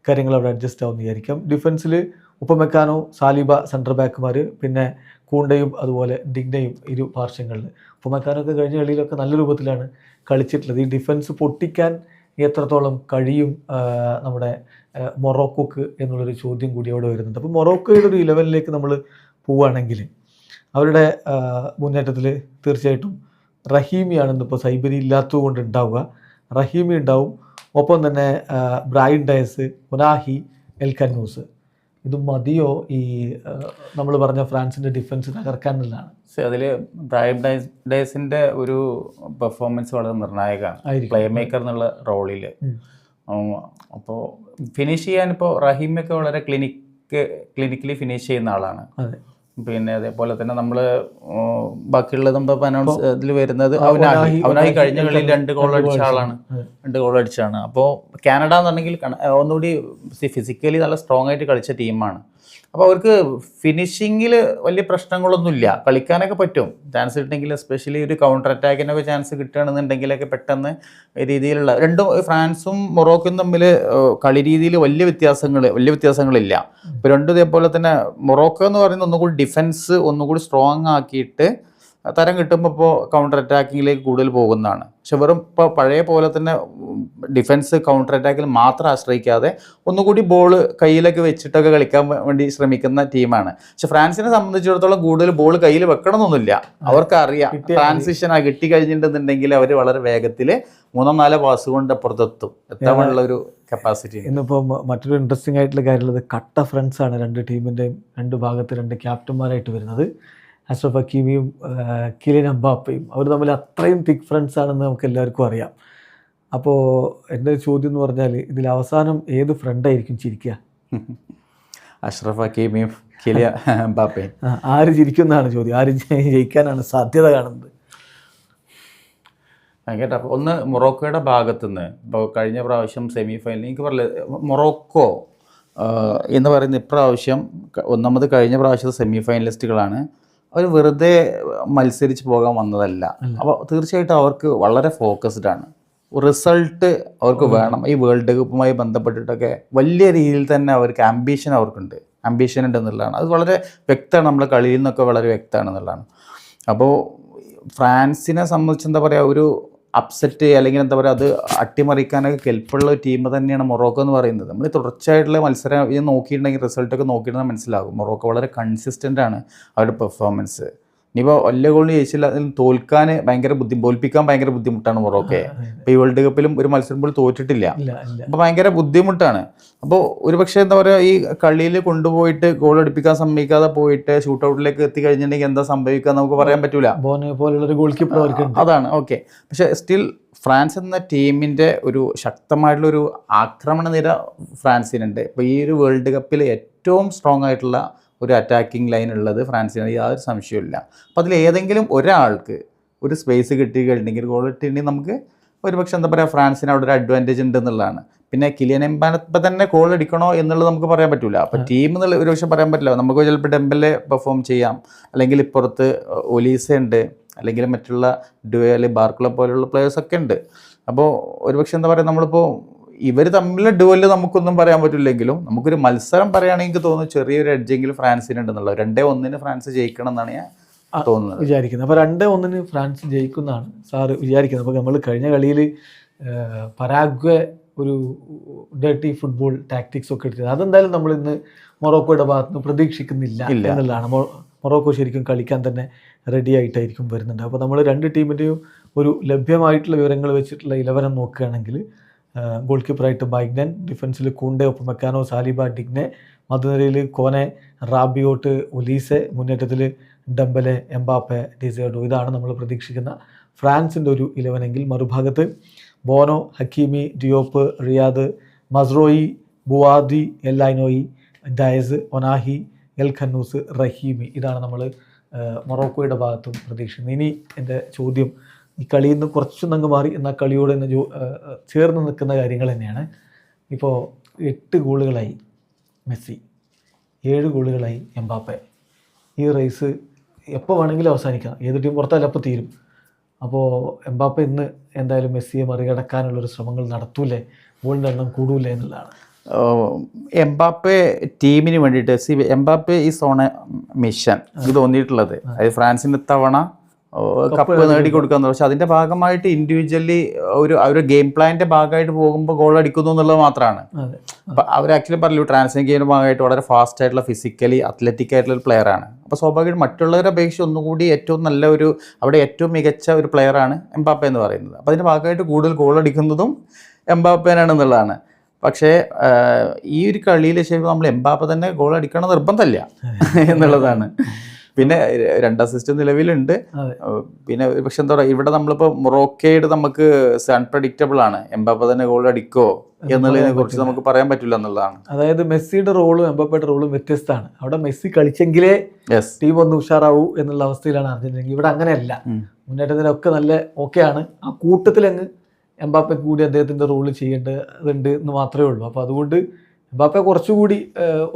കാര്യങ്ങൾ അവിടെ അഡ്ജസ്റ്റ് ആവുമെന്ന് വിചാരിക്കാം. ഡിഫൻസിൽ ഉപ്പമെക്കാനോ, സാലിബ സെൻറ്റർ ബാക്കുമാർ, പിന്നെ കൂണ്ടയും അതുപോലെ ഡിഗ്നയും ഇരു പാർശ്വങ്ങളിൽ. ഉപ്പമെക്കാനൊക്കെ കഴിഞ്ഞ കളിയിലൊക്കെ നല്ല രൂപത്തിലാണ് കളിച്ചിട്ടുള്ളത്. ഈ ഡിഫൻസ് പൊട്ടിക്കാൻ എത്രത്തോളം കഴിയും നമ്മുടെ മൊറോക്കോക്ക് എന്നുള്ളൊരു ചോദ്യം കൂടി അവിടെ വരുന്നുണ്ട്. അപ്പോൾ മൊറോക്കോയുടെ ഒരു 11ലേക്ക് നമ്മൾ പോവുകയാണെങ്കിൽ അവരുടെ മുന്നേറ്റത്തിൽ തീർച്ചയായിട്ടും റഹീമിയാണ് ഇന്നിപ്പോൾ സൈബരി ഇല്ലാത്തതുകൊണ്ട് ഉണ്ടാവുക. റഹീമി ഉണ്ടാവും, ഒപ്പം തന്നെ ബ്രൈൻ ഡയസ്, ഒനാഹി, എൽ കന്നൂസ്. ഇത് മതിയോ ഈ നമ്മൾ പറഞ്ഞ ഫ്രാൻസിൻ്റെ ഡിഫൻസ് തകർക്കാൻ എന്നുള്ളതാണ്. അതിൽ ബ്രൈൻ ഡയസിൻ്റെ ഒരു പെർഫോമൻസ് വളരെ നിർണായകമാണ്, പ്ലേ മേക്കർ എന്നുള്ള റോളിൽ. അപ്പോൾ ഫിനിഷ് ചെയ്യാൻ ഇപ്പോൾ റഹീമൊക്കെ വളരെ ക്ലിനിക്കലി ഫിനിഷ് ചെയ്യുന്ന ആളാണ്. പിന്നെ അതേപോലെ തന്നെ നമ്മൾ ബാക്കിയുള്ളത് നമ്മൾ അനൗൺസ് ഇതിൽ വരുന്നത് അവനായി കഴിഞ്ഞ കളിയിൽ 2 ഗോൾ അടിച്ച ആളാണ്, 2 ഗോൾ അടിച്ചാണ്. അപ്പോൾ കാനഡ എന്നുണ്ടെങ്കിൽ ഒന്നുകൂടി ഫിസിക്കലി നല്ല സ്ട്രോങ് ആയിട്ട് കളിച്ച ടീമാണ്. അപ്പോൾ അവർക്ക് ഫിനിഷിങ്ങിൽ വലിയ പ്രശ്നങ്ങളൊന്നുമില്ല, കളിക്കാനൊക്കെ പറ്റും ചാൻസ് കിട്ടുമെങ്കിൽ. എസ്പെഷ്യലി ഒരു കൗണ്ടർ അറ്റാക്കിനൊക്കെ ചാൻസ് കിട്ടുകയാണെന്നുണ്ടെങ്കിലൊക്കെ പെട്ടെന്ന് രീതിയിലുള്ള ഫ്രാൻസും മൊറോക്കോയും തമ്മിൽ കളി രീതിയിൽ വലിയ വ്യത്യാസങ്ങളില്ല. ഇപ്പോൾ രണ്ടും ഇതേപോലെ തന്നെ മൊറോക്കോ എന്ന് പറയുന്നത് ഒന്നുകൂടി ഡിഫൻസ് ഒന്നുകൂടി സ്ട്രോങ് ആക്കിയിട്ട് തരം കിട്ടുമ്പോൾ ഇപ്പോൾ കൗണ്ടർ അറ്റാക്കിങ്ങിലേക്ക് കൂടുതൽ പോകുന്നതാണ്. പക്ഷെ വെറും ഇപ്പോൾ പഴയ പോലെ തന്നെ ഡിഫൻസ് കൗണ്ടർ അറ്റാക്കിൽ മാത്രം ആശ്രയിക്കാതെ ഒന്നുകൂടി ബോൾ കയ്യിലൊക്കെ വെച്ചിട്ടൊക്കെ കളിക്കാൻ വേണ്ടി ശ്രമിക്കുന്ന ടീമാണ്. പക്ഷെ ഫ്രാൻസിനെ സംബന്ധിച്ചിടത്തോളം കൂടുതൽ ബോൾ കയ്യിൽ വെക്കണമെന്നൊന്നുമില്ല, അവർക്കറിയാം ട്രാൻസിഷൻ കിട്ടി കഴിഞ്ഞിട്ടുണ്ടെന്നുണ്ടെങ്കിൽ അവർ വളരെ വേഗത്തിൽ 3-4 പാസ് കൊണ്ട് അപ്പുറത്തെത്തും, എത്താനുള്ള ഒരു കപ്പാസിറ്റി. ഇന്നിപ്പോൾ മറ്റൊരു ഇൻട്രസ്റ്റിംഗ് ആയിട്ടുള്ള കാര്യമുള്ളത് കട്ട ഫ്രണ്ട്സാണ് രണ്ട് ടീമിൻ്റെയും 2 ഭാഗത്ത് 2 ക്യാപ്റ്റന്മാരായിട്ട് വരുന്നത്. അഷ്റഫ് ഹക്കീമിയും കിലിയൻ എംബാപ്പയും അവർ തമ്മിൽ അത്രയും തിക്ക് ഫ്രണ്ട്സ് ആണെന്ന് നമുക്ക് എല്ലാവർക്കും അറിയാം. അപ്പോൾ എൻ്റെ ചോദ്യം എന്ന് പറഞ്ഞാൽ ഇതിൽ അവസാനം ഏത് ഫ്രണ്ടായിരിക്കും ചിരിക്കുക? അഷ്റഫ് ഹക്കീമിയും കിലിയൻ എംബാപ്പയും. ആര് ചിരിക്കുന്നതാണ് ചോദ്യം, ആര് ജയിക്കാനാണ് സാധ്യത കാണുന്നത്? കേട്ടോ, ഒന്ന് മൊറോക്കോയുടെ ഭാഗത്തുനിന്ന് ഇപ്പോൾ കഴിഞ്ഞ പ്രാവശ്യം സെമി ഫൈനൽ എനിക്ക് മൊറോക്കോ എന്ന് പറയുന്ന ഇപ്രാവശ്യം ഒന്നാമത് കഴിഞ്ഞ പ്രാവശ്യത്തെ സെമി ഫൈനലിസ്റ്റുകളാണ്. അവർ വെറുതെ മത്സരിച്ച് പോകാൻ വന്നതല്ല. അപ്പോൾ തീർച്ചയായിട്ടും അവർക്ക് വളരെ ഫോക്കസ്ഡ് ആണ്, റിസൾട്ട് അവർക്ക് വേണം. ഈ വേൾഡ് കപ്പുമായി ബന്ധപ്പെട്ടിട്ടൊക്കെ വലിയ രീതിയിൽ തന്നെ അവർക്ക് ആംബിഷൻ ഉണ്ട് എന്നുള്ളതാണ്. അത് വളരെ വ്യക്തമാണ്, നമ്മുടെ കളിയിൽ നിന്നൊക്കെ വളരെ വ്യക്തമാണെന്നുള്ളതാണ്. അപ്പോൾ ഫ്രാൻസിനെ സംബന്ധിച്ച് എന്താ പറയുക, ഒരു അപ്സെറ്റ് അല്ലെങ്കിൽ എന്താ പറയുക, അത് അട്ടിമറിക്കാനൊക്കെ കെൽപ്പുള്ള ഒരു ടീം തന്നെയാണ് മൊറോക്കോ എന്ന് പറയുന്നത്. നമ്മൾ തുടർച്ചയായിട്ടുള്ള മത്സരം ഇത് നോക്കിയിട്ടുണ്ടെങ്കിൽ റിസൾട്ടൊക്കെ നോക്കിയിട്ടുണ്ടെങ്കിൽ മനസ്സിലാകും മൊറോക്കോ വളരെ കൺസിസ്റ്റൻ്റ് ആണ് അവരുടെ പെർഫോമൻസ്. ഇനിയിപ്പോൾ വലിയ ഗോളിന് ജയിച്ചില്ല, അതിൽ തോൽപ്പിക്കാൻ ഭയങ്കര ബുദ്ധിമുട്ടാണ് മൊറോക്കോയെ. ഇപ്പോൾ ഈ വേൾഡ് കപ്പിലും ഒരു മത്സരം പോലും തോറ്റിട്ടില്ല, അപ്പോൾ ഭയങ്കര ബുദ്ധിമുട്ടാണ്. അപ്പോൾ ഒരുപക്ഷെ എന്താ പറയുക, ഈ കളിയിൽ കൊണ്ടുപോയിട്ട് ഗോൾ അടിപ്പിക്കാൻ സമ്മതിക്കാതെ പോയിട്ട് ഷൂട്ട് ഔട്ടിലേക്ക് എത്തിക്കഴിഞ്ഞിട്ടുണ്ടെങ്കിൽ എന്താ സംഭവിക്കുക നമുക്ക് പറയാൻ പറ്റൂല. അതാണ് ഓക്കെ. പക്ഷേ സ്റ്റിൽ ഫ്രാൻസ് എന്ന ടീമിൻ്റെ ഒരു ശക്തമായിട്ടുള്ളൊരു ആക്രമണ നിര ഫ്രാൻസിനുണ്ട്. ഇപ്പോൾ ഈ ഒരു വേൾഡ് കപ്പിൽ ഏറ്റവും സ്ട്രോങ് ആയിട്ടുള്ള ഒരു അറ്റാക്കിംഗ് ലൈൻ ഉള്ളത് ഫ്രാൻസിനാണ്, യാതൊരു സംശയമില്ല. അപ്പോൾ അതിൽ ഏതെങ്കിലും ഒരാൾക്ക് ഒരു സ്പേസ് കിട്ടിയിട്ടുണ്ടെങ്കിൽ, ഗോൾ കിട്ടിയിട്ടുണ്ടെങ്കിൽ നമുക്ക് ഒരുപക്ഷെ എന്താ പറയുക, ഫ്രാൻസിന് അവിടെ ഒരു അഡ്വാൻറ്റേജ് ഉണ്ട് എന്നുള്ളതാണ്. പിന്നെ കിലിയൻ എംബാപ്പെ തന്നെ ഗോൾ അടിക്കണോ എന്നുള്ളത് നമുക്ക് പറയാൻ പറ്റില്ല. അപ്പോൾ ടീം എന്നുള്ള ഒരു പക്ഷേ പറയാൻ പറ്റില്ല. നമുക്ക് ചിലപ്പോൾ ഡെമ്പലെ പെർഫോം ചെയ്യാം, അല്ലെങ്കിൽ ഇപ്പുറത്ത് ഒലീസ ഉണ്ട്, അല്ലെങ്കിൽ മറ്റുള്ള ഡുവൽ ബാർക്കുള പോലുള്ള പ്ലേയേഴ്സൊക്കെ ഉണ്ട്. അപ്പോൾ ഒരുപക്ഷെ എന്താ പറയുക, നമ്മളിപ്പോൾ ഇവർ തമ്മിലുള്ള ഡുവല് നമുക്കൊന്നും പറയാൻ പറ്റില്ലെങ്കിലും നമുക്കൊരു മത്സരം പറയുകയാണെങ്കിൽ തോന്നുന്നു ചെറിയൊരു എഡ്ജെങ്കിലും ഫ്രാൻസിനുണ്ടെന്നുള്ളത്. 2-1 ഫ്രാൻസ് ജയിക്കണം എന്നാണ് ഞാൻ വിചാരിക്കുന്നത്. അപ്പോൾ 2-1 ഫ്രാൻസ് ജയിക്കുന്നതാണ് സാറ് വിചാരിക്കുന്നത്. അപ്പോൾ നമ്മൾ കഴിഞ്ഞ കളിയിൽ പരാഗ്വെ ഒരു ഡേർട്ടി ഫുട്ബോൾ ടാക്ടിക്സ് ഒക്കെ എടുത്തത്, അതെന്തായാലും നമ്മൾ ഇന്ന് മൊറോക്കോയുടെ ഭാഗത്തുനിന്ന് പ്രതീക്ഷിക്കുന്നില്ല എന്നുള്ളതാണ്. മൊറോക്കോ ശരിക്കും കളിക്കാൻ തന്നെ റെഡി ആയിട്ടായിരിക്കും വരുന്നുണ്ട്. അപ്പോൾ നമ്മൾ 2 ടീമിൻ്റെയും ഒരു ലഭ്യമായിട്ടുള്ള വിവരങ്ങൾ വെച്ചിട്ടുള്ള 11 നോക്കുകയാണെങ്കിൽ ഗോൾ കീപ്പറായിട്ട് ബൈഗ്നൻ, ഡിഫൻസിൽ കൂണ്ടെ, ഒപ്പം മെക്കാനോ, സാലിബ, ഡിഗ്നെ, മധ്യനിരയിൽ കോനെ, റാബിയോട്ട്, ഒലീസെ, മുന്നേറ്റത്തിൽ ഡംബലെ, എംബാപ്പെ, ഡിസേർഡോ. ഇതാണ് നമ്മൾ പ്രതീക്ഷിക്കുന്ന ഫ്രാൻസിൻ്റെ ഒരു 11 എങ്കിൽ മറുഭാഗത്ത് Bono, Hakimi, Diop, Riyad, Mazraoui, Bouaddi, El Aynaoui, Diaz, Ounahi, El Khannouss, Rahimi. ഇതാണ് നമ്മൾ മൊറോക്കോയുടെ ഭാഗത്തും പ്രതീക്ഷിക്കുന്നത്. ഇനി എൻ്റെ ചോദ്യം ഈ കളിയിൽ നിന്ന് കുറച്ചൊന്നങ്ങ് മാറി എന്നാൽ കളിയോട് തന്നെ ചേർന്ന് നിൽക്കുന്ന കാര്യങ്ങൾ തന്നെയാണ്. ഇപ്പോൾ 8 ഗോളുകളായി മെസ്സി, 7 ഗോളുകളായി എംബാപ്പെ. ഈ റേസ് എപ്പോൾ വേണമെങ്കിലും അവസാനിക്കാം, ഏത് ടീം പുറത്തായാലും അപ്പോൾ തീരും. അപ്പോൾ എംബാപ്പെ ഇന്ന് എന്തായാലും മെസ്സിയെ മറികടക്കാനുള്ളൊരു ശ്രമങ്ങൾ നടത്തൂലേ, ഗോളിൻ്റെ എണ്ണം കൂടൂലേ എന്നുള്ളതാണ്. എംബാപ്പെ ടീമിന് വേണ്ടിയിട്ട് Mbappe is on A mission എനിക്ക് തോന്നിയിട്ടുള്ളത്. അതായത് ഫ്രാൻസിന് ഇത്തവണ കപ്പ് നേടിക്കൊടുക്കുക. പക്ഷെ അതിന്റെ ഭാഗമായിട്ട് ഇൻഡിവിജ്വലി ഒരു ഗെയിം പ്ലാനിന്റെ ഭാഗമായിട്ട് പോകുമ്പോൾ ഗോൾ അടിക്കുന്നു എന്നുള്ളത് മാത്രമാണ്. അപ്പൊ അവർ ആക്ച്വലി പറഞ്ഞു ട്രാൻസ്ലേറ്റ് ഗെയിമിന്റെ ഭാഗമായിട്ട് വളരെ ഫാസ്റ്റ് ആയിട്ടുള്ള ഫിസിക്കലി അത്ലറ്റിക് ആയിട്ടുള്ള ഒരു പ്ലെയർ ആണ്. അപ്പോൾ സ്വാഭാവികമായിട്ടും മറ്റുള്ളവരെ അപേക്ഷിച്ച് ഒന്നുകൂടി ഏറ്റവും നല്ല അവിടെ ഏറ്റവും മികച്ച ഒരു പ്ലെയറാണ് എംബാപ്പെ എന്ന് പറയുന്നത്. അപ്പോൾ അതിന്റെ ഭാഗമായിട്ട് കൂടുതൽ ഗോൾ അടിക്കുന്നതും എംബാപ്പേനാണെന്നുള്ളതാണ്. പക്ഷേ ഈ ഒരു കളിയിൽ ശരി നമ്മൾ എംബാപ്പെ തന്നെ ഗോൾ അടിക്കണം നിർബന്ധമില്ല എന്നുള്ളതാണ്. പിന്നെ 2 അസിസ്റ്റ് നിലവിലുണ്ട്. പിന്നെ പക്ഷെ എന്താ പറയുക, ഇവിടെ നമ്മളിപ്പോൾ മൊറോക്കോയുടെ നമുക്ക് അൺപ്രഡിക്റ്റബിൾ ആണ്. എംബാപ്പെ തന്നെ ഗോൾ അടിക്കോ എന്നുള്ളതിനെ കുറിച്ച് നമുക്ക് പറയാൻ പറ്റില്ല എന്നുള്ളതാണ്. അതായത് മെസ്സിയുടെ റോളും എംബാപ്പയുടെ റോളും വ്യത്യസ്തമാണ്. അവിടെ മെസ്സി കളിച്ചെങ്കിലേ ടീം ഒന്ന് ഉഷാറാവൂ എന്നുള്ള അവസ്ഥയിലാണ് അർജന്റീന. ഇവിടെ അങ്ങനെയല്ല, മുന്നേറ്റത്തിനൊക്കെ നല്ല ഓക്കെയാണ്. ആ കൂട്ടത്തിലങ്ങ് എംബാപ്പെ കൂടി അദ്ദേഹത്തിൻ്റെ റോള് ചെയ്യേണ്ടതുണ്ട് എന്ന് മാത്രമേ ഉള്ളൂ. അപ്പോൾ അതുകൊണ്ട് എംബാപ്പെ കുറച്ചുകൂടി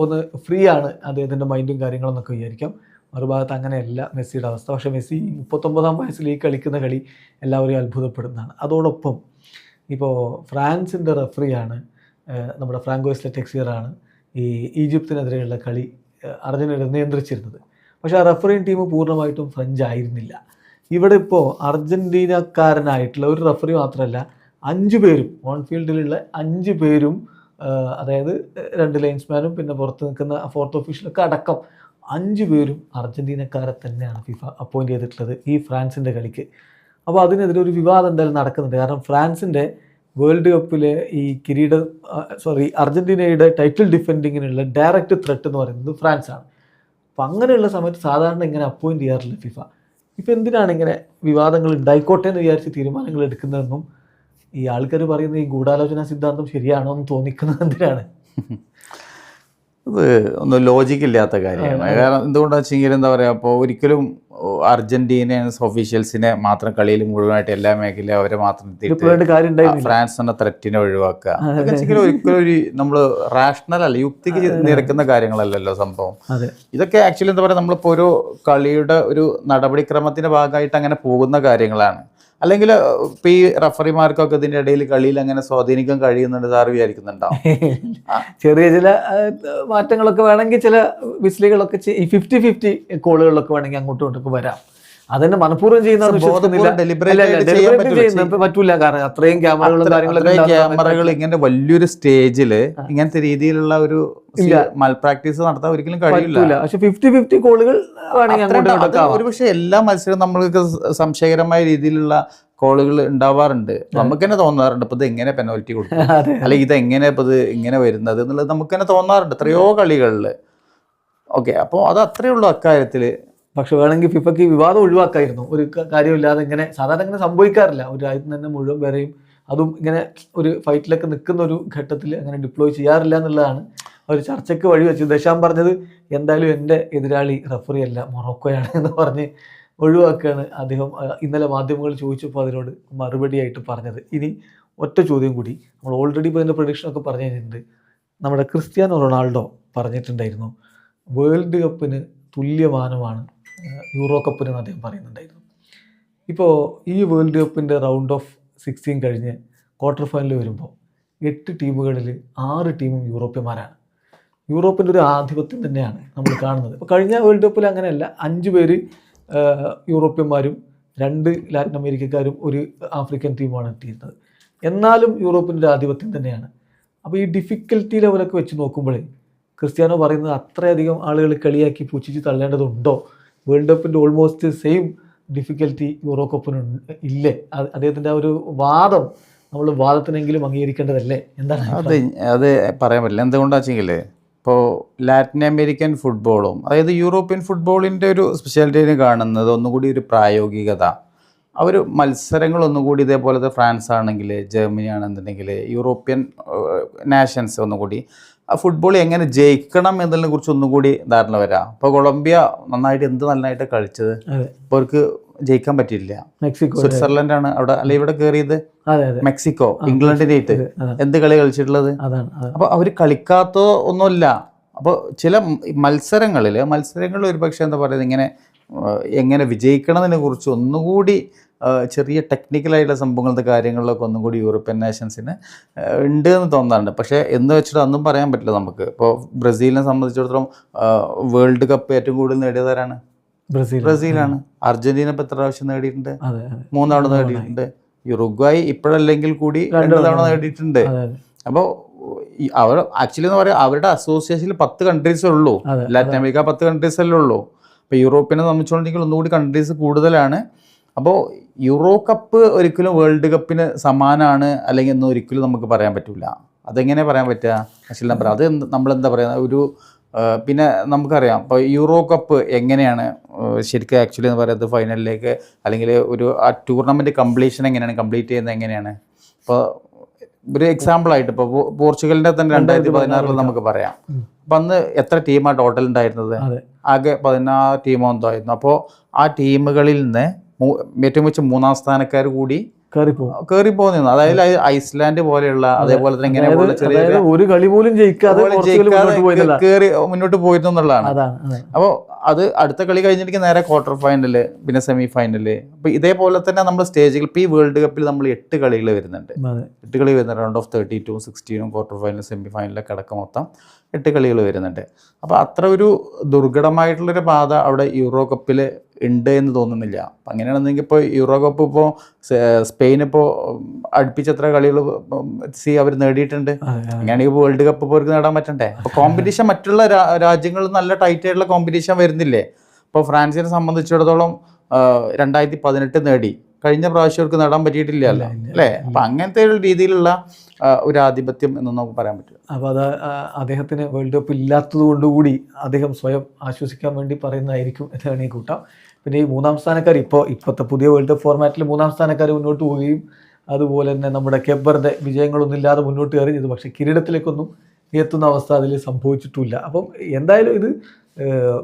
ഒന്ന് ഫ്രീ ആണ് അദ്ദേഹത്തിൻ്റെ മൈൻഡും കാര്യങ്ങളെന്നൊക്കെ വിചാരിക്കാം. മറുഭാഗത്ത് അങ്ങനെയല്ല മെസ്സിയുടെ അവസ്ഥ. പക്ഷേ മെസ്സി 39-ാം വയസ്സിൽ ഈ കളിക്കുന്ന കളി എല്ലാവരെയും അത്ഭുതപ്പെടുന്നതാണ്. അതോടൊപ്പം ഇപ്പോൾ ഫ്രാൻസിൻ്റെ റഫറിയാണ് നമ്മുടെ ഫ്രാങ്കോയിസ് ടെക്സിയറാണ് ഈ ഈജിപ്തിനെതിരെയുള്ള കളി അർജന്റീന നിയന്ത്രിച്ചിരുന്നത്. പക്ഷേ ആ റഫറിങ് ടീം പൂർണ്ണമായിട്ടും ഫ്രഞ്ച് ആയിരുന്നില്ല. ഇവിടെ ഇപ്പോൾ അർജന്റീനക്കാരനായിട്ടുള്ള ഒരു റഫറി മാത്രമല്ല, 5 പേരും ഓൺ ഫീൽഡിലുള്ള 5 പേരും, അതായത് 2 ലൈൻസ്മാനും പിന്നെ പുറത്ത് നിൽക്കുന്ന 4th ഒഫീഷ്യലൊക്കെ അടക്കം 5 പേരും അർജന്റീനക്കാരെ തന്നെയാണ് ഫിഫ അപ്പോയിൻ്റ് ചെയ്തിട്ടുള്ളത് ഈ ഫ്രാൻസിൻ്റെ കളിക്ക്. അപ്പോൾ അതിനെതിരെ ഒരു വിവാദം എന്തായാലും നടക്കുന്നുണ്ട്. കാരണം ഫ്രാൻസിൻ്റെ വേൾഡ് കപ്പിലെ ഈ അർജന്റീനയുടെ ടൈറ്റിൽ ഡിഫെൻഡിങ്ങിനുള്ള ഡയറക്റ്റ് ത്രെറ്റ് എന്ന് പറയുന്നത് ഫ്രാൻസാണ്. അപ്പം അങ്ങനെയുള്ള സമയത്ത് സാധാരണ ഇങ്ങനെ അപ്പോയിൻ്റ് ചെയ്യാറില്ല ഫിഫ. ഇപ്പം എന്തിനാണ് ഇങ്ങനെ വിവാദങ്ങൾ ഉണ്ടായിക്കോട്ടെ എന്ന് വിചാരിച്ച് തീരുമാനങ്ങൾ എടുക്കുന്നതെന്നും ഈ ആൾക്കാർ പറയുന്ന ഈ ഗൂഢാലോചന സിദ്ധാന്തം ശരിയാണോ എന്ന് തോന്നിക്കുന്നത് എന്തിനാണ്? ഇത് ഒന്നും ലോജിക്കില്ലാത്ത കാര്യമാണ്. കാരണം എന്തുകൊണ്ടാണെന്ന് വെച്ചെങ്കിൽ എന്താ പറയുക, അപ്പോൾ ഒരിക്കലും അർജന്റീനൻസ് ഒഫീഷ്യൽസിനെ മാത്രം കളിയിൽ മുഴുവനായിട്ട് എല്ലാ മേഖലയും അവരെ മാത്രം ഫ്രാൻസ് എന്ന ത്രെറ്റിനെ ഒഴിവാക്കുക ഒരിക്കലും ഒരു നമ്മൾ റാഷണൽ അല്ല, യുക്തിക്ക് നിരക്കുന്ന കാര്യങ്ങളല്ലല്ലോ സംഭവം. ഇതൊക്കെ ആക്ച്വലി എന്താ പറയുക, നമ്മളിപ്പോൾ ഒരു കളിയുടെ ഒരു നടപടിക്രമത്തിന്റെ ഭാഗമായിട്ട് അങ്ങനെ പോകുന്ന കാര്യങ്ങളാണ്. അല്ലെങ്കിൽ ഇപ്പം ഈ റഫറിമാർക്കൊക്കെ ഇതിൻ്റെ ഇടയിൽ കളിയിൽ അങ്ങനെ സ്വാധീനിക്കാൻ കഴിയുന്നുണ്ട് സാർ വിചാരിക്കുന്നുണ്ടാവും. ചെറിയ ചില മാറ്റങ്ങളൊക്കെ വേണമെങ്കിൽ, ചില വിസിലുകളൊക്കെ ഈ 50-50 കോളുകളിലൊക്കെ വേണമെങ്കിൽ അങ്ങോട്ടും ഇങ്ങോട്ടൊക്കെ വരാം. അതന്നെ മനഃപൂർവ്വം ചെയ്യുന്ന പറ്റൂല. കാരണം അത്രയും ക്യാമറകൾ ഇങ്ങനെ വലിയൊരു സ്റ്റേജില് ഇങ്ങനത്തെ രീതിയിലുള്ള ഒരു മൽപ്രാക്ടീസ് നടത്താൻ ഒരിക്കലും കഴിയില്ല. പക്ഷെ 50-50 കോളുകൾ ഒരു പക്ഷെ എല്ലാ മത്സരവും നമ്മൾക്ക് സംശയകരമായ രീതിയിലുള്ള കോളുകൾ ഉണ്ടാവാറുണ്ട്. നമുക്ക് തന്നെ തോന്നാറുണ്ട് ഇപ്പൊ ഇത് എങ്ങനെ പെനാൽറ്റി കൊടുക്കും, അല്ലെങ്കിൽ ഇതെങ്ങനെ ഇപ്പൊ ഇത് ഇങ്ങനെ വരുന്നത് എന്നുള്ളത് നമുക്ക് തന്നെ തോന്നാറുണ്ട് എത്രയോ കളികളിൽ. ഓക്കെ, അപ്പോൾ അത് അത്രയേ ഉള്ളൂ അക്കാര്യത്തില്. പക്ഷെ വേണമെങ്കിൽ ഫിഫയ്ക്ക് വിവാദം ഒഴിവാക്കായിരുന്നു. ഒരു കാര്യമില്ലാതെ ഇങ്ങനെ സാധാരണ ഇങ്ങനെ സംഭവിക്കാറില്ല. ഒരു രാജ്യത്ത് തന്നെ മുഴുവൻ പേരെയും, അതും ഇങ്ങനെ ഒരു ഫൈറ്റിലൊക്കെ നിൽക്കുന്ന ഒരു ഘട്ടത്തിൽ അങ്ങനെ ഡിപ്ലോയ് ചെയ്യാറില്ല എന്നുള്ളതാണ് ഒരു ചർച്ചയ്ക്ക് വഴി വെച്ചത്. ദശാം പറഞ്ഞത് എന്തായാലും എൻ്റെ എതിരാളി റഫറി അല്ല മൊറോക്കോയാണ് എന്ന് പറഞ്ഞ് ഒഴിവാക്കുകയാണ് അദ്ദേഹം ഇന്നലെ മാധ്യമങ്ങൾ ചോദിച്ചപ്പോൾ അതിനോട് മറുപടിയായിട്ട് പറഞ്ഞത്. ഇനി ഒറ്റ ചോദ്യം കൂടി, നമ്മൾ ഓൾറെഡി ഇപ്പോൾ ഇതിൻ്റെ പ്രഡിക്ഷനൊക്കെ പറഞ്ഞു കഴിഞ്ഞിട്ടുണ്ട്. നമ്മുടെ ക്രിസ്ത്യാനോ റൊണാൾഡോ പറഞ്ഞിട്ടുണ്ടായിരുന്നു വേൾഡ് കപ്പിന് തുല്യമാനമാണ് യൂറോ കപ്പിന് അദ്ദേഹം പറയുന്നുണ്ടായിരുന്നു. ഇപ്പോൾ ഈ വേൾഡ് കപ്പിൻ്റെ റൗണ്ട് ഓഫ് 16 കഴിഞ്ഞ് ക്വാർട്ടർ ഫൈനൽ വരുമ്പോൾ 8 ടീമുകളിൽ 6 ടീമും യൂറോപ്യന്മാരാണ്. യൂറോപ്പിൻ്റെ ഒരു ആധിപത്യം തന്നെയാണ് നമ്മൾ കാണുന്നത്. ഇപ്പോൾ കഴിഞ്ഞ വേൾഡ് കപ്പിൽ അങ്ങനെയല്ല, 5 പേര് യൂറോപ്യന്മാരും 2 ലാറ്റിൻ അമേരിക്കക്കാരും 1 ആഫ്രിക്കൻ ടീമുമാണ് എത്തിയിരുന്നത്. എന്നാലും യൂറോപ്പിൻ്റെ ഒരു ആധിപത്യം തന്നെയാണ്. അപ്പോൾ ഈ ഡിഫിക്കൽറ്റി ലെവലൊക്കെ വെച്ച് നോക്കുമ്പോഴേ ക്രിസ്ത്യാനോ പറയുന്നത് അത്രയധികം ആളുകൾ കളിയാക്കി പൂച്ചിച്ച് തള്ളേണ്ടതുണ്ടോ? വേൾഡ് കപ്പിൻ്റെ ഓൾമോസ്റ്റ് സെയിം ഡിഫിക്കൽറ്റി യൂറോ കപ്പിന് ഇല്ലേ? അദ്ദേഹത്തിൻ്റെ ആ ഒരു വാദം നമ്മൾ വാദത്തിനെങ്കിലും അംഗീകരിക്കേണ്ടതല്ലേ? എന്താണ് അത് പറയാൻ പറ്റില്ല. എന്തുകൊണ്ടാണെന്ന് വെച്ചെങ്കിൽ ഇപ്പോൾ ലാറ്റിൻ അമേരിക്കൻ ഫുട്ബോളും അതായത് യൂറോപ്യൻ ഫുട്ബോളിൻ്റെ ഒരു സ്പെഷ്യാലിറ്റി കാണുന്നത് ഒന്നുകൂടി ഒരു പ്രായോഗികത. അവർ മത്സരങ്ങൾ ഒന്നുകൂടി ഇതേപോലത്തെ ഫ്രാൻസ് ആണെങ്കിൽ, ജർമ്മനി ആണെന്നുണ്ടെങ്കിൽ, യൂറോപ്യൻ നാഷൻസ് ഒന്നുകൂടി ആ ഫുട്ബോൾ എങ്ങനെ ജയിക്കണം എന്നതിനെ കുറിച്ച് ഒന്നുകൂടി ധാരണ വരാം. ഇപ്പോൾ കൊളംബിയ നന്നായിട്ട് കളിച്ചത്, ഇപ്പോൾ അവർക്ക് ജയിക്കാൻ പറ്റിയില്ല. സ്വിറ്റ്സർലൻഡാണ് അവിടെ അല്ലെ ഇവിടെ കയറിയത്, മെക്സിക്കോ ഇംഗ്ലണ്ടിനായിട്ട് എന്ത് കളി കളിച്ചിട്ടുള്ളത്. അപ്പോൾ അവർ കളിക്കാത്ത ഒന്നുമില്ല. അപ്പോൾ ചില മത്സരങ്ങളിൽ ഒരുപക്ഷെ എന്താ പറയുന്നത്, എങ്ങനെ വിജയിക്കണതിനെ കുറിച്ച് ഒന്നുകൂടി ചെറിയ ടെക്നിക്കലായിട്ടുള്ള സംഭവങ്ങളുടെ കാര്യങ്ങളിലൊക്കെ ഒന്നും കൂടി യൂറോപ്യൻ നേഷൻസിന് ഉണ്ട് എന്ന് തോന്നാറുണ്ട്. പക്ഷേ എന്ന് വെച്ചിട്ട് അതൊന്നും പറയാൻ പറ്റില്ല നമുക്ക്. ഇപ്പോൾ ബ്രസീലിനെ സംബന്ധിച്ചിടത്തോളം വേൾഡ് കപ്പ് ഏറ്റവും കൂടുതൽ നേടിയതാരാണ്? ബ്രസീലാണ്. അർജന്റീന ഇപ്പം എത്ര പ്രാവശ്യം നേടിയിട്ടുണ്ട്? അതെ 3 തവണ നേടിയിട്ടുണ്ട്. യുറുഗ്വായ് ഇപ്പോഴല്ലെങ്കിൽ കൂടി 2 തവണ നേടിയിട്ടുണ്ട്. അപ്പോൾ അവർ ആക്ച്വലി എന്ന് പറയാം അവരുടെ അസോസിയേഷനിൽ 10 കൺട്രീസേ ഉള്ളൂ. ലാറ്റിൻ അമേരിക്ക 10 കൺട്രീസ് അല്ലേ ഉള്ളൂ. അപ്പോൾ യൂറോപ്പിനെ സംബന്ധിച്ചുകൊണ്ടെങ്കിൽ ഒന്നുകൂടി കൺട്രീസ് കൂടുതലാണ്. അപ്പോൾ യൂറോ കപ്പ് ഒരിക്കലും വേൾഡ് കപ്പിന് സമാനമാണ് അല്ലെങ്കിൽ ഒന്നും ഒരിക്കലും നമുക്ക് പറയാൻ പറ്റില്ല. അതെങ്ങനെ പറയാൻ പറ്റുക അശ്വിൽ നമ്പർ? അത് നമ്മളെന്താ പറയുക ഒരു പിന്നെ നമുക്കറിയാം ഇപ്പോൾ യൂറോ കപ്പ് എങ്ങനെയാണ് ശരിക്കും ആക്ച്വലി എന്ന് പറയുന്നത് ഫൈനലിലേക്ക് അല്ലെങ്കിൽ ആ ടൂർണമെൻറ്റ് കംപ്ലീഷൻ എങ്ങനെയാണ് കംപ്ലീറ്റ് ചെയ്യുന്നത് എങ്ങനെയാണ്? ഇപ്പോൾ ഒരു എക്സാമ്പിളായിട്ട് ഇപ്പോൾ പോർച്ചുഗലിൻ്റെ തന്നെ 2016 നമുക്ക് പറയാം. അപ്പം അന്ന് എത്ര ടീമാണ് ടോട്ടൽ ഉണ്ടായിരുന്നത്? ആകെ 16 ടീമോ എന്തോ ആയിരുന്നു. അപ്പോൾ ആ ടീമുകളിൽ നിന്ന് ഏറ്റവും വെച്ച് 3-ം സ്ഥാനക്കാർ കൂടി കയറി പോകുന്നു. അതായത് ഐസ്ലാൻഡ് പോലെയുള്ള അതേപോലെ തന്നെ ഇങ്ങനെ ചെറിയ ഒരു കളി പോലും കയറി മുന്നോട്ട് പോയിരുന്നു എന്നുള്ളതാണ്. അപ്പോൾ അത് അടുത്ത കളി കഴിഞ്ഞിട്ട് നേരെ ക്വാർട്ടർ ഫൈനല് പിന്നെ സെമി ഫൈനല്. അപ്പോൾ ഇതേപോലെ തന്നെ നമ്മൾ സ്റ്റേജുകൾ ഇപ്പോൾ ഈ വേൾഡ് കപ്പിൽ നമ്മൾ 8 കളികൾ വരുന്നുണ്ട്. 8 കളി വരുന്നുണ്ട്. Round of 32, 16 quarter final semi ഫൈനലൊക്കെ അടക്കം മൊത്തം 8 കളികൾ വരുന്നുണ്ട്. അപ്പോൾ അത്ര ഒരു ദുർഘടമായിട്ടുള്ളൊരു പാത അവിടെ യൂറോ കപ്പിൽ ഉണ്ട് എന്ന് തോന്നുന്നില്ല. അപ്പം അങ്ങനെയാണെന്നെങ്കിൽ ഇപ്പോൾ യൂറോ കപ്പ് ഇപ്പോൾ സ്പെയിൻ ഇപ്പോൾ അടുപ്പിച്ച് എത്ര കളികൾ അവർ നേടിയിട്ടുണ്ട്. അങ്ങനെയാണെങ്കിൽ വേൾഡ് കപ്പ് ഇപ്പോൾ അവർക്ക് നേടാൻ പറ്റണ്ടേ? അപ്പോൾ കോമ്പറ്റീഷൻ മറ്റുള്ള രാജ്യങ്ങളിൽ നല്ല ടൈറ്റ് ആയിട്ടുള്ള കോമ്പറ്റീഷൻ വരുന്നില്ലേ? ഇപ്പോൾ ഫ്രാൻസിനെ സംബന്ധിച്ചിടത്തോളം 2018 നേടി, കഴിഞ്ഞ പ്രാവശ്യം അവർക്ക് നേടാൻ പറ്റിയിട്ടില്ല അല്ലേ? അപ്പം അങ്ങനത്തെ ഒരു രീതിയിലുള്ള ഒരു ആധിപത്യം എന്നൊന്നും നമുക്ക് പറയാൻ പറ്റില്ല. അപ്പോൾ അത് അദ്ദേഹത്തിന് വേൾഡ് കപ്പ് ഇല്ലാത്തത് കൊണ്ടുകൂടി അദ്ദേഹം സ്വയം ആശ്വസിക്കാൻ വേണ്ടി പറയുന്നതായിരിക്കും എന്ന് വേണമെങ്കിൽ കൂട്ടാം. പിന്നെ ഈ 3-ം സ്ഥാനക്കാർ ഇപ്പോഴത്തെ പുതിയ വേൾഡ് കപ്പ് ഫോർമാറ്റിൽ 3-ം സ്ഥാനക്കാർ മുന്നോട്ട് പോവുകയും അതുപോലെ തന്നെ നമ്മുടെ കെബറിൻ്റെ വിജയങ്ങളൊന്നും ഇല്ലാതെ മുന്നോട്ട് കയറി ചെയ്തു. പക്ഷേ കിരീടത്തിലേക്കൊന്നും എത്തുന്ന അവസ്ഥ അതിൽ സംഭവിച്ചിട്ടില്ല. അപ്പം എന്തായാലും ഇത്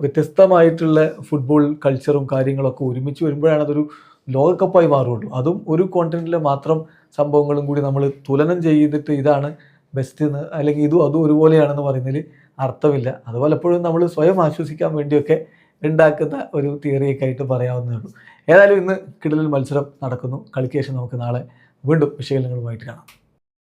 വ്യത്യസ്തമായിട്ടുള്ള ഫുട്ബോൾ കൾച്ചറും കാര്യങ്ങളൊക്കെ ഒരുമിച്ച് വരുമ്പോഴാണ് അതൊരു ലോകകപ്പായി മാറുള്ളൂ. അതും ഒരു കോണ്ടിനെൻറ്റിലെ മാത്രം സംഭവങ്ങളും കൂടി നമ്മൾ തുലനം ചെയ്തിട്ട് ഇതാണ് ബെസ്റ്റ് എന്ന് അല്ലെങ്കിൽ അതും ഒരുപോലെയാണെന്ന് പറയുന്നതിൽ അർത്ഥമില്ല. അത് പലപ്പോഴും നമ്മൾ സ്വയം ആശ്വസിക്കാൻ വേണ്ടിയൊക്കെ ഉണ്ടാക്കുന്ന ഒരു തിയറിയൊക്കെ ആയിട്ട് പറയാവുന്നേ ഉള്ളൂ. ഏതായാലും ഇന്ന് കിടിലൻ മത്സരം നടക്കുന്നു. കളിക്ക് ശേഷം നമുക്ക് നാളെ വീണ്ടും വിശകലനങ്ങളുമായിട്ട് കാണാം.